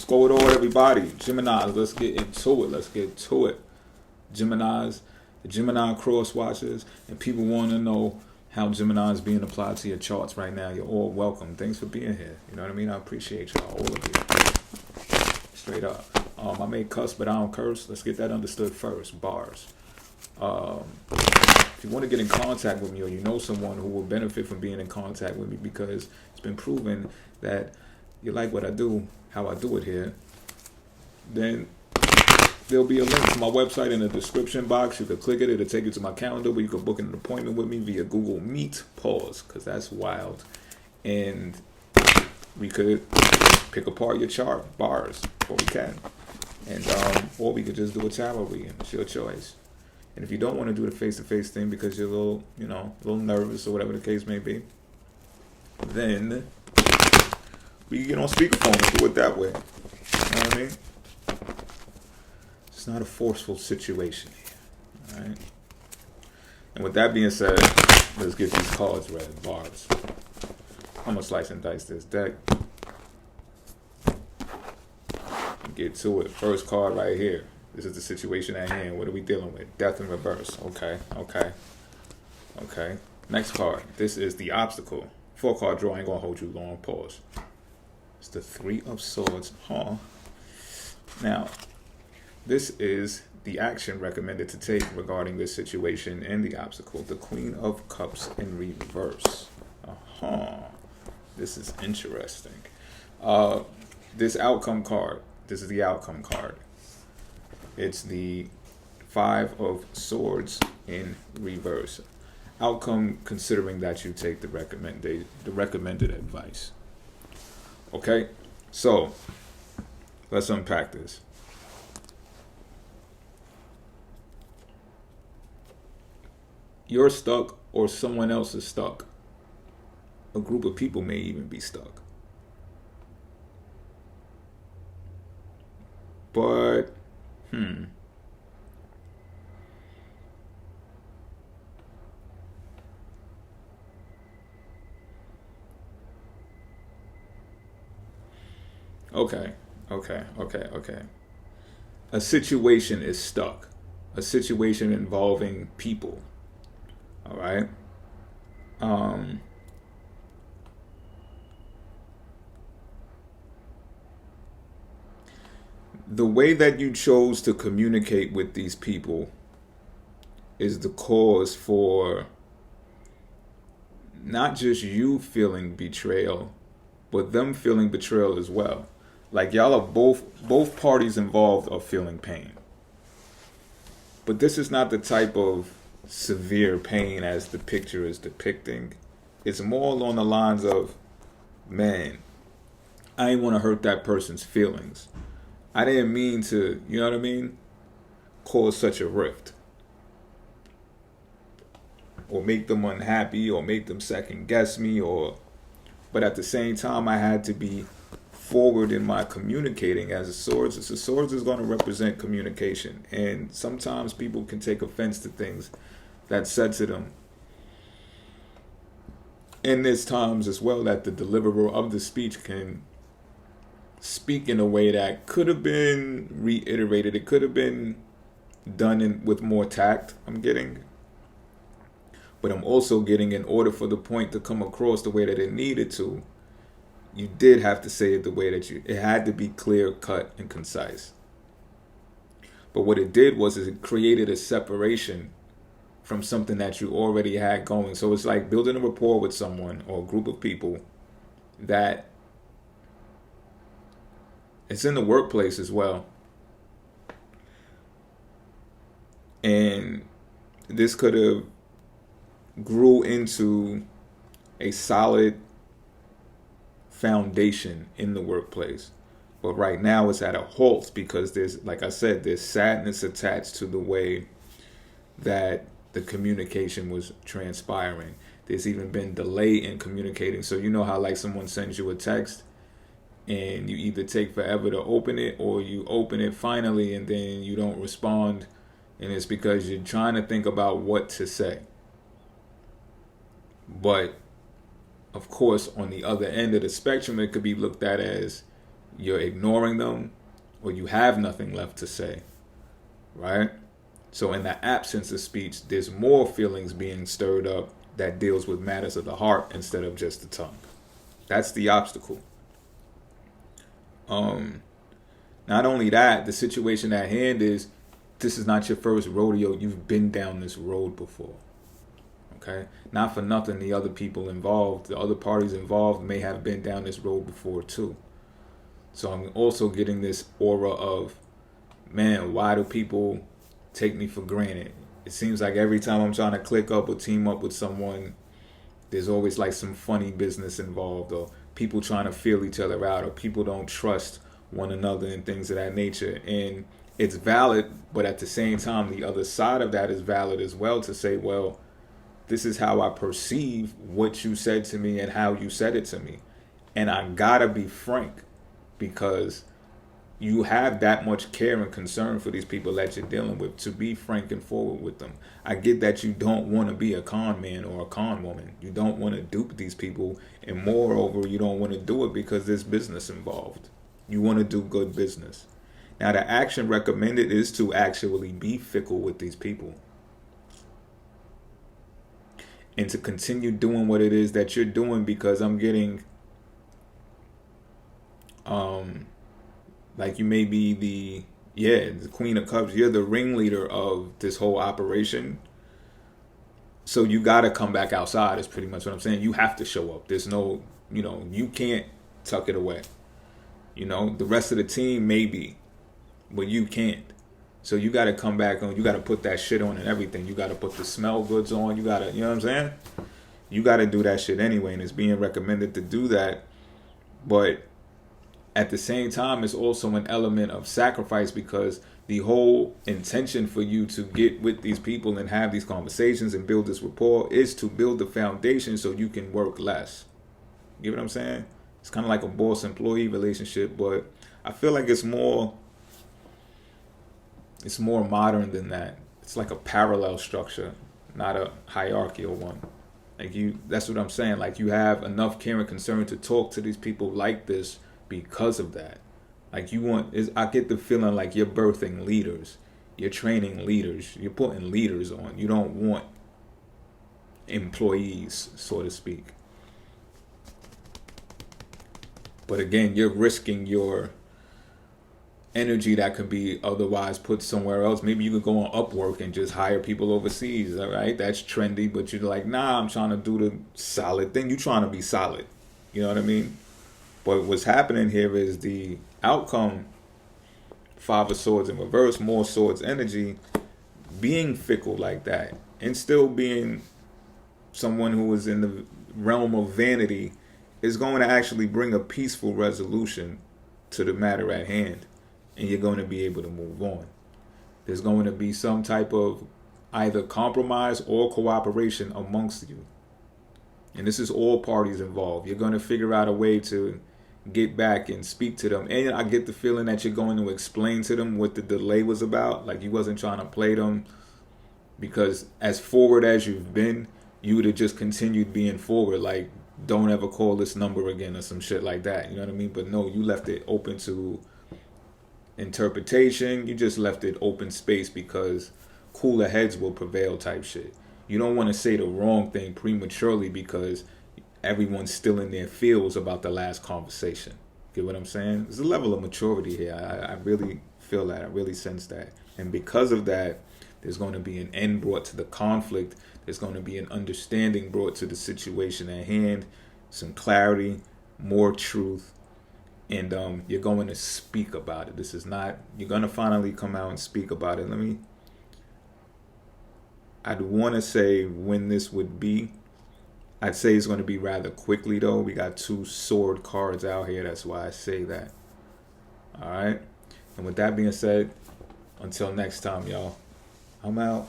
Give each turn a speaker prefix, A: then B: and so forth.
A: Let's go with all everybody. Geminis, let's get into it. Let's get to it. Geminis, the Gemini cross watchers, and people want to know how Gemini is being applied to your charts right now. You're all welcome. Thanks for being here. You know what I mean? I appreciate y'all, all of you. Straight up. I may cuss, but I don't curse. Let's get that understood first. Bars. If you want to get in contact with me, or you know someone who will benefit from being in contact with me, because it's been proven that you like what I do, how I do it here, then there'll be a link to my website in the description box. You can click it. It'll take you to my calendar where you can book an appointment with me via Google Meet. Pause, because that's wild. And we could pick apart your chart, bars, or we can. And or we could just do a tarot reading. It's your choice. And if you don't want to do the face-to-face thing because you're a little, a little nervous or whatever the case may be, then we can get on speakerphone and do it that way. You know what I mean? It's not a forceful situation here. All right. And with that being said, let's get these cards read. Bars. I'm gonna slice and dice this deck. Get to it. First card right here. This is the situation at hand. What are we dealing with? Death in reverse. Okay. Next card. This is the obstacle. 4-card draw. I ain't gonna hold you long. Pause. It's the 3 of Swords. Now, this is the action recommended to take regarding this situation and the obstacle. The Queen of Cups in reverse. This is interesting. This outcome card. This is the outcome card. It's the 5 of Swords in reverse. Outcome considering that you take the recommended advice. Okay, so let's unpack this. You're stuck, or someone else is stuck. A group of people may even be stuck. But, Okay. A situation is stuck. A situation involving people. All right? The way that you chose to communicate with these people is the cause for not just you feeling betrayal, but them feeling betrayal as well. Like y'all are both parties involved are feeling pain. But this is not the type of severe pain as the picture is depicting. It's more along the lines of, man, I ain't want to hurt that person's feelings. I didn't mean to, you know what I mean, cause such a rift. Or make them unhappy, or make them second guess me, but at the same time I had to be forward in my communicating as a swords. The swords is going to represent communication. And sometimes people can take offense to things that's said to them. And there's times as well that the deliverer of the speech can speak in a way that could have been reiterated. It could have been done with more tact, I'm getting. But I'm also getting, in order for the point to come across the way that it needed to, you did have to say it the way that it had to be clear, cut, and concise. But what it did was it created a separation from something that you already had going. So it's like building a rapport with someone or a group of people that it's in the workplace as well. And this could have grew into a solid foundation in the workplace. But right now it's at a halt because there's, like I said, there's sadness attached to the way that the communication was transpiring. There's even been delay in communicating. So you know how like someone sends you a text and you either take forever to open it, or you open it finally and then you don't respond, and it's because you're trying to think about what to say. But of course, on the other end of the spectrum, it could be looked at as you're ignoring them, or you have nothing left to say, right? So in the absence of speech, there's more feelings being stirred up that deals with matters of the heart instead of just the tongue. That's the obstacle. Not only that, the situation at hand is this is not your first rodeo. You've been down this road before. Okay? Not for nothing, the other people involved, the other parties involved may have been down this road before too. So I'm also getting this aura of, man, why do people take me for granted? It seems like every time I'm trying to click up or team up with someone, there's always like some funny business involved, or people trying to feel each other out, or people don't trust one another and things of that nature. And it's valid, but at the same time, the other side of that is valid as well, to say, well, this is how I perceive what you said to me and how you said it to me. And I gotta be frank, because you have that much care and concern for these people that you're dealing with, to be frank and forward with them. I get that you don't want to be a con man or a con woman. You don't want to dupe these people. And moreover, you don't want to do it because there's business involved. You want to do good business. Now, the action recommended is to actually be fickle with these people. And to continue doing what it is that you're doing, because I'm getting like you may be the Queen of Cups. You're the ringleader of this whole operation. So you got to come back outside is pretty much what I'm saying. You have to show up. There's no, you can't tuck it away. The rest of the team maybe, but you can't. So you got to come back on. You got to put that shit on and everything. You got to put the smell goods on. You got to, you know what I'm saying? You got to do that shit anyway. And it's being recommended to do that. But at the same time, it's also an element of sacrifice, because the whole intention for you to get with these people and have these conversations and build this rapport is to build the foundation so you can work less. You get what I'm saying? It's kind of like a boss-employee relationship, but I feel like it's more modern than that. It's like a parallel structure, not a hierarchical one. That's what I'm saying. Like, you have enough care and concern to talk to these people like this because of that. Like, I get the feeling like you're birthing leaders. You're training leaders. You're putting leaders on. You don't want employees, so to speak. But again, you're risking your energy that could be otherwise put somewhere else. Maybe you could go on Upwork and just hire people overseas, all right? That's trendy, but you're like, nah, I'm trying to do the solid thing. You're trying to be solid. You know what I mean? But what's happening here is the outcome, 5 of Swords in reverse, more swords energy, being fickle like that, and still being someone who is in the realm of vanity, is going to actually bring a peaceful resolution to the matter at hand. And you're going to be able to move on. There's going to be some type of either compromise or cooperation amongst you. And this is all parties involved. You're going to figure out a way to get back and speak to them. And I get the feeling that you're going to explain to them what the delay was about. Like, you wasn't trying to play them, because as forward as you've been, you would have just continued being forward. Like, don't ever call this number again or some shit like that. You know what I mean? But no, you left it open to interpretation. You just left it open space because cooler heads will prevail type shit. You don't want to say the wrong thing prematurely because everyone's still in their feels about the last conversation. Get what I'm saying? There's a level of maturity here. I really feel that. I really sense that. And because of that, there's going to be an end brought to the conflict. There's going to be an understanding brought to the situation at hand, some clarity, more truth, and you're going to speak about it. You're going to finally come out and speak about it. I'd want to say when this would be. I'd say it's going to be rather quickly, though. We got 2 sword cards out here. That's why I say that. All right. And with that being said, until next time, y'all, I'm out.